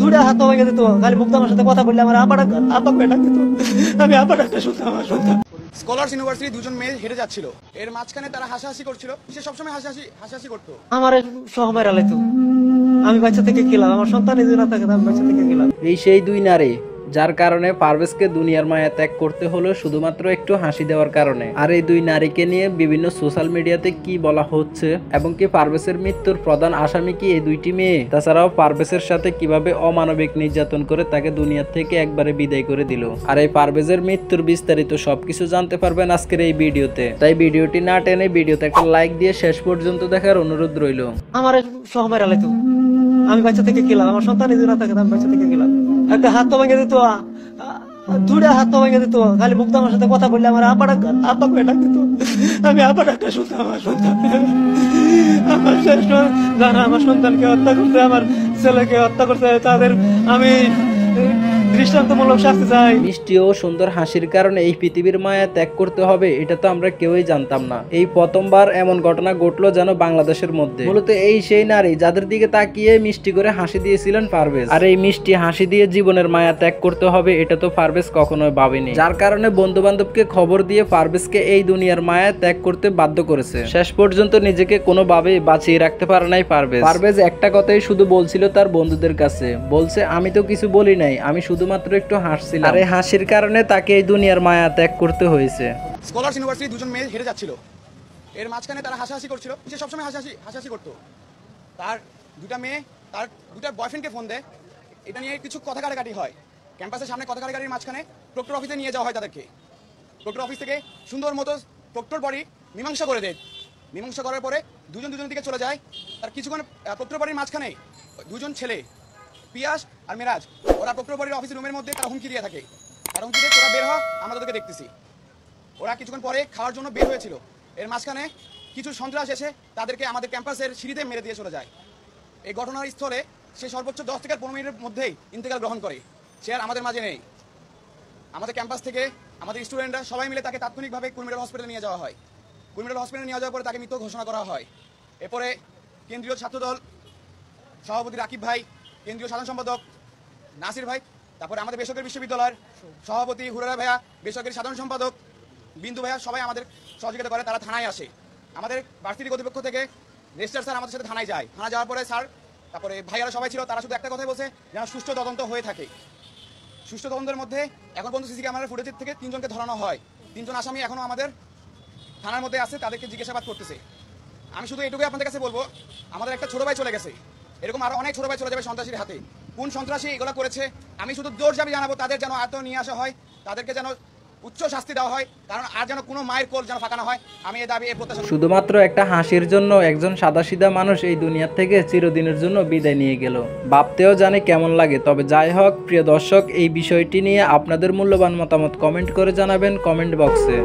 দুটা হাত ভেঙে দিত, খালি মুক্ত আমার সাথে কথা বললে আমার আব্বা করে ডাক দিত, আমি আব্বা ডাকতে শুনতাম। আমার শুনতাম স্কলার্স ইউনিভার্সিটি দুজন মেয়ে হেঁটে যাচ্ছিল, এর মাঝখানে তারা হাসাহাসি করছিল। সে সবসময় হাসাহাসি করতো। আমার সহমায় রালাইতো, আমি বাচ্চা থেকে গেলাম, আমার সন্তান যদি না থাকে আমি বাচ্চা থেকে গেলাম। এই সেই দুই নারী যার কারণে পারভেজকে দুনিয়ার মায়া ত্যাগ করতে হলো শুধুমাত্র একটু হাসি দেওয়ার কারণে। আর এই দুই নারীকে নিয়ে বিভিন্ন সোশ্যাল মিডিয়াতে কি বলা হচ্ছে এবং কি পারভেজের মৃত্যুর প্রধান আসামি কি এই দুইটি মেয়ে, তাছাড়াও পারভেজের সাথে কিভাবে অমানবিক নির্যাতন করে তাকে দুনিয়া থেকে একবারে বিদায় করে দিল। আর এই পারভেজের মৃত্যুর বিস্তারিত সবকিছু জানতে পারবেন আজকের এই ভিডিওতে। তাই ভিডিওটি না টেনে ভিডিওতে একটা লাইক দিয়ে শেষ পর্যন্ত দেখার অনুরোধ রইল। আমার সহমায় রালাইতো, আমি বাচ্চা থেকে গেলাম, আমার সন্তান যদি না থাকে আমি বাচ্চা থেকে গেলাম। একটা হাত ভেঙে দিত, দুটা হাত ভেঙে দিত, খালি মুক্ত আমার সাথে কথা বললে আমার আব্বা করে ডাক দিত, আমি আব্বা ডাকতে শুনতাম। আমার সন্তান, আমার শেষ যারা আমার সন্তানকে হত্যা করছে, আমার ছেলেকে হত্যা করছে, তাদের আমি দৃষ্টান্তমূলক শাস্তি চাই। মিষ্টি ও সুন্দর হাসির কারণে এই পৃথিবীর মায়া ত্যাগ করতে হবে এটা তো আমরা কেউই জানতাম না। এই প্রথমবার এমন ঘটনা ঘটলো যেন বাংলাদেশের মধ্যে। মূলত এই সেই নারী যাদের দিকে তাকিয়ে মিষ্টি করে হাসি দিয়েছিলেন পারভেজ। আর এই মিষ্টি হাসি দিয়ে জীবনের মায়া ত্যাগ করতে হবে এটা তো পারভেজ কখনোই ভাবেনি, যার কারণে বন্ধু বান্ধবকে খবর দিয়ে পারভেজকে এই দুনিয়ার মায়া ত্যাগ করতে বাধ্য করেছে। শেষ পর্যন্ত নিজেকে কোনোভাবেই বাঁচিয়ে রাখতে পারে নাই পারভেজ। পারভেজ একটা কথাই শুধু বলছিল তার বন্ধুদের কাছে, বলছে আমি তো কিছু বলি নাই, আমি শুধুমাত্র একটু হাসছিলাম। আর এই হাসির কারণে তাকে এই দুনিয়ার মায়া ত্যাগ করতে হয়েছে। স্কলার্স ইউনিভার্সিটি দুজন মেয়ে হেঁটে যাচ্ছিল, এর মাঝখানে তারা হাসাহাসি করছিল। সে সবসময় হাসাহাসি করতো। তার দুটা মেয়ে তার দুটা বয়ফ্রেন্ডকে ফোন দেয়, এটা নিয়ে কিছু কথা কাটাকাটি হয়। ক্যাম্পাসের সামনে কথা কাটাকাটির মাঝখানে প্রক্টর অফিসে নিয়ে যাওয়া হয় তাদেরকে। প্রক্টর অফিস থেকে সুন্দর মতো প্রক্টর বাড়ি মীমাংসা করে দেয়। মীমাংসা করার পরে দুজনের দিকে চলে যায়। তার কিছুক্ষণ প্রক্টর বাড়ির মাঝখানে দুজন ছেলে পিয়াস আর মেরাজ, ওরা প্রক্টর বাড়ির অফিসের রুমের মধ্যে তারা হুমকি দিয়ে থাকে। তারা হুমকি দিয়ে তোরা বের হ, আমরা তোদেরকে দেখতেছি। ওরা কিছুক্ষণ পরে খাওয়ার জন্য বের হয়েছিল। এর মাঝখানে কিছু সন্ত্রাস এসে তাদেরকে আমাদের ক্যাম্পাসের সিঁড়িতে মেরে দিয়ে চলে যায়। এই ঘটনার স্থলে সে সর্বোচ্চ 10 থেকে 15 মিনিটের মধ্যেই ইন্তেকাল গ্রহণ করে। সে আর আমাদের মাঝে নেই। আমাদের ক্যাম্পাস থেকে আমাদের স্টুডেন্টরা সবাই মিলে তাকে তাৎক্ষণিকভাবে কুমিল্লা হসপিটালে নিয়ে যাওয়া হয়। কুমিল্লা হসপিটালে নিয়ে যাওয়ার পরে তাকে মৃত ঘোষণা করা হয়। এরপরে কেন্দ্রীয় ছাত্রদল সভাপতি রাকিব ভাই, কেন্দ্রীয় সাধারণ সম্পাদক নাসির ভাই, তারপরে আমাদের বেসরকারি বিশ্ববিদ্যালয়ের সভাপতি হুরারা ভাইয়া, বেসরকারি সাধারণ সম্পাদক বিন্দু ভাইয়া, সবাই আমাদের সহযোগিতা করে। তারা থানায় আসে। আমাদের ভার্সিটি কর্তৃপক্ষ থেকে রেজিস্ট্রার স্যার আমাদের সাথে থানায় যায়। থানায় যাওয়ার পরে স্যার, তারপরে ভাইয়ারা সবাই ছিল, তারা শুধু একটা কথাই বলছে যেন সুষ্ঠু তদন্ত হয়ে থাকে। সুষ্ঠু তদন্তের মধ্যে এখন পর্যন্ত সিসি ক্যামেরার ফুটেজের থেকে 3 জনকে ধরানো হয়। 3 জন আসামি এখনও আমাদের থানার মধ্যে আছে, তাদেরকে জিজ্ঞাসাবাদ করতেছে। আমি শুধু এটুকুই আপনাদের কাছে বলবো, আমাদের একটা ছোট ভাই চলে গেছে, এরকম আরো অনেক ছোট ভাই চলে যাবে সন্ত্রাসীর হাতে। কোন সন্ত্রাসী এগুলো করেছে আমি শুধু জোর দাবি জানাবো, তাদের যেন আয়ত্ত নিয়ে আসা হয়, তাদেরকে যেন উচ্চ শাস্তি দেওয়া হয়, কারণ আর যেন কোনো মায়ের কোল যেন ফাঁকা না হয়। আমি এই দাবি এই প্রত্যাশা। শুধুমাত্র একটা হাসির জন্য একজন সাদাসিধা মানুষ এই দুনিয়ার থেকে চিরদিনের জন্য বিদায় নিয়ে গেল, ভাবতেও জানে কেমন লাগে। তবে যাই হোক প্রিয় দর্শক, এই বিষয়টি নিয়ে আপনাদের মূল্যবান মতামত কমেন্ট করে জানাবেন কমেন্ট বক্সে।